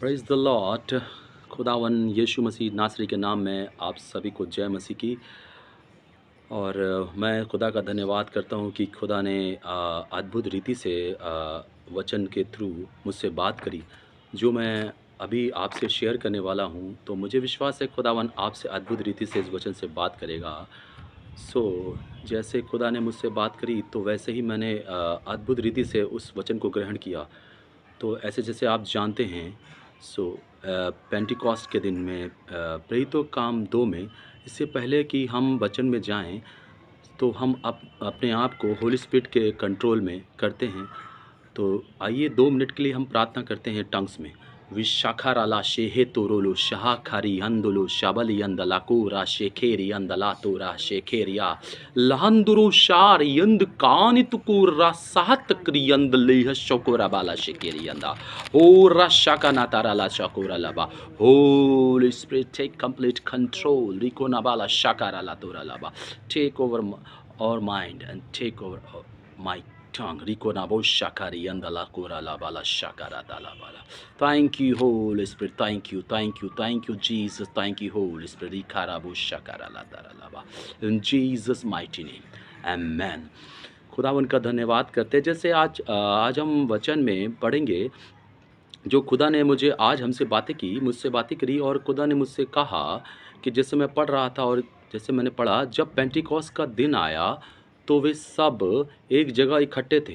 Praise the Lord. खुदावन यीशु मसीह नासरी के नाम में आप सभी को जय मसीह की। और मैं खुदा का धन्यवाद करता हूँ कि खुदा ने अद्भुत रीति से वचन के थ्रू मुझसे बात करी, जो मैं अभी आपसे शेयर करने वाला हूँ। तो मुझे विश्वास है खुदावन आपसे अद्भुत रीति से इस वचन से बात करेगा। जैसे खुदा ने मुझसे बात करी तो वैसे ही मैंने अद्भुत रीति से उस वचन को ग्रहण किया। तो ऐसे जैसे आप जानते हैं, पेंटिकॉस्ट के दिन में प्रेरितों काम 2 में, इससे पहले कि हम वचन में जाएं, तो हम अपने आप को होली स्पिरिट के कंट्रोल में करते हैं। तो आइए 2 मिनट के लिए हम प्रार्थना करते हैं टंग्स में। विशाखाराला शेहे तोरोलो शाखारी अंदुलो शाबली अंदलाकोरा शेखेरी अंदला तोरा शेखेरिया लहंदुरु शार यंद कानितुकुरा सात क्रियंद लेह शकोरा बाला शेखेरी अंदा ओरा शाका नाताराला शकोरा लबा holy spirit take complete control रिकोना बाला शाकाराला तोरा लबा take over our mind and take over my tongue. Rikonabo shakari andala kura la bala shakara dala bala. Thank you, Holy Spirit. Thank you, thank you, thank you, Jesus. Thank you, Holy Spirit. Rikarabo shakara la dara laba. In Jesus' mighty name. Amen. खुदावन का धन्यवाद करते हैं। जैसे आज हम वचन में पढ़ेंगे, जो खुदा ने आज हमसे मुझसे बातें करी, और खुदा ने मुझसे कहा कि जैसे मैं पढ़ रहा था और जैसे मैंने पढ़ा, जब पेंटिकॉस्ट का दिन आया तो वे सब एक जगह इकट्ठे थे।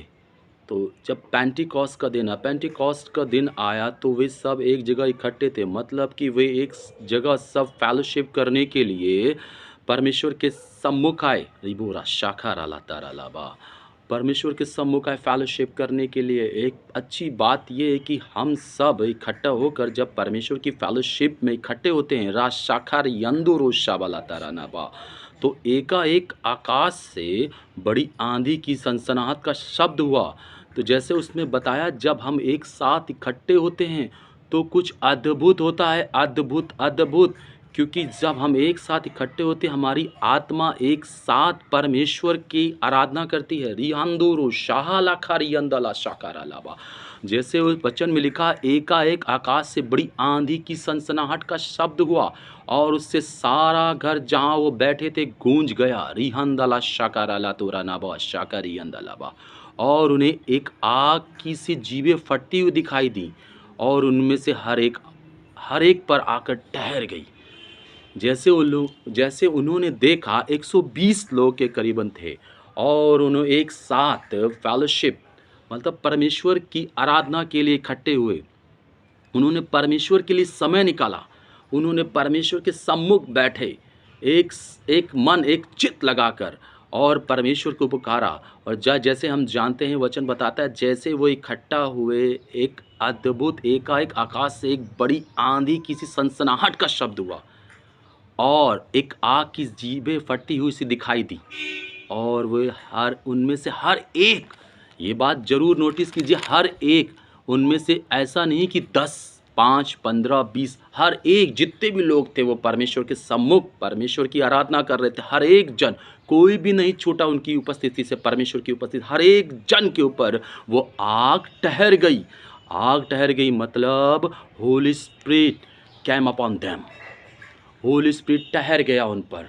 तो जब पेंटिकॉस्ट का दिन आया तो वे सब एक जगह इकट्ठे थे, मतलब कि वे एक जगह सब फेलोशिप करने के लिए परमेश्वर के सम्मुख आए। रिबोरा शाखा राला तारा लाबा, परमेश्वर के सम्मुख आए फेलोशिप करने के लिए। एक अच्छी बात यह है कि हम सब इकट्ठा होकर जब परमेश्वर की फेलोशिप में इकट्ठे होते हैं, राज शाखार यंदुरो शाबाला तारानाबा, तो एकाएक आकाश से बड़ी आंधी की सनसनाहट का शब्द हुआ। तो जैसे उसमें बताया, जब हम एक साथ इकट्ठे होते हैं तो कुछ अद्भुत होता है, अद्भुत अद्भुत। क्योंकि जब हम एक साथ इकट्ठे होते हैं, हमारी आत्मा एक साथ परमेश्वर की आराधना करती है। रिहांदोरो शाहाला खारियंदला शाकारा लाबा, जैसे उस वचन में लिखा, एकाएक आकाश से बड़ी आंधी की सनसनाहट का शब्द हुआ और उससे सारा घर जहाँ वो बैठे थे गूंज गया। रिहंदला शाकारा ला तोरा नाबा शाकारी अंदलाबा, और उन्हें एक आग की सी जीवें फटती हुई दिखाई दी और उनमें से हर एक पर आकर ठहर गई। जैसे उन्होंने देखा, 120 लोग के करीबन थे और उन्होंने एक साथ फेलोशिप, मतलब परमेश्वर की आराधना के लिए इकट्ठे हुए। उन्होंने परमेश्वर के लिए समय निकाला, उन्होंने परमेश्वर के सम्मुख बैठे, एक मन एक चित्त लगाकर, और परमेश्वर को पुकारा। और जैसे हम जानते हैं, वचन बताता है, जैसे वो इकट्ठा हुए, एक अद्भुत एकाएक आकाश से एक बड़ी आंधी की सी सनसनाहट का शब्द हुआ और एक आग की जीभें फटती हुई सी दिखाई दी। और वो उनमें से हर एक, ये बात जरूर नोटिस कीजिए, हर एक उनमें से ऐसा नहीं कि 10, 5, 15, 20, हर एक जितने भी लोग थे वो परमेश्वर के सम्मुख परमेश्वर की आराधना कर रहे थे। हर एक जन, कोई भी नहीं छूटा उनकी उपस्थिति से, परमेश्वर की उपस्थिति हर एक जन के ऊपर वो आग ठहर गई। आग ठहर गई मतलब holy spirit came upon them, holy spirit ठहर गया उन पर,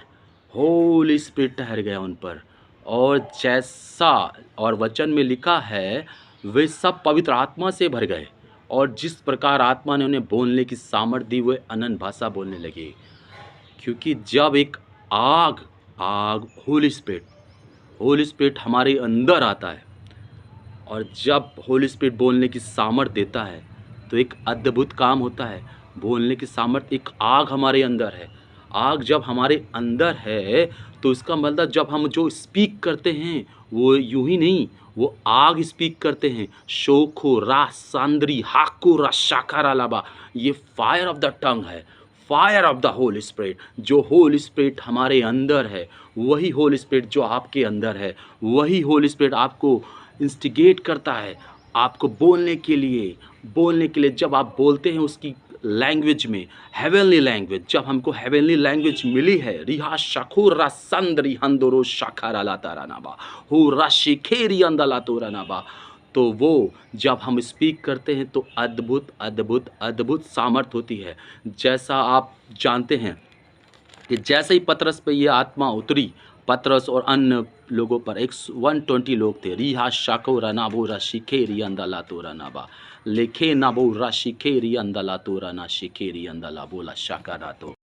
होली स्पिरिट ठहर गया उन पर। और जैसा और वचन में लिखा है, वे सब पवित्र आत्मा से भर गए, और जिस प्रकार आत्मा ने उन्हें बोलने की सामर्थ दी, वे अनन्य भाषा बोलने लगे। क्योंकि जब एक आग होली स्पिरिट हमारे अंदर आता है, और जब होली स्पिरिट बोलने की सामर्थ देता है तो एक अद्भुत काम होता है। बोलने की सामर्थ, एक आग हमारे अंदर है। आग जब हमारे अंदर है तो इसका मतलब जब हम जो स्पीक करते हैं वो यूं ही नहीं, वो आग स्पीक करते हैं। शोखो रा सांद्री हाको रा शाकारा लाबा, ये फायर ऑफ द टंग है, fire of the Holi spirit. जो होली स्पिरिट हमारे अंदर है, वही होली स्पिरिट जो आपके अंदर है, वही होली स्पिरिट आपको इंस्टिगेट करता है, आपको बोलने के लिए। जब आप बोलते हैं उसकी लैंग्वेज में, हेवनली लैंग्वेज, जब हमको हेवनली लैंग्वेज मिली है, रिहा शखुर रा संदरी हंदोरो शाखारा ला तारा नाबा हो रा शिखेरी अंदला तोरा नाबा, तो वो जब हम स्पीक करते हैं तो अद्भुत, अद्भुत, अद्भुत सामर्थ होती है। जैसा आप जानते हैं कि जैसे ही पतरस पे ये आत्मा उतरी, पतरस और अन्य लोगों पर 120 लोग थे। रिहा शाको रनाबो रशिखे रियंदला तो रनाबा लेखे नाबो रशिखे रियंदला तो रना शिखे रियंदला बोला शाका रातो।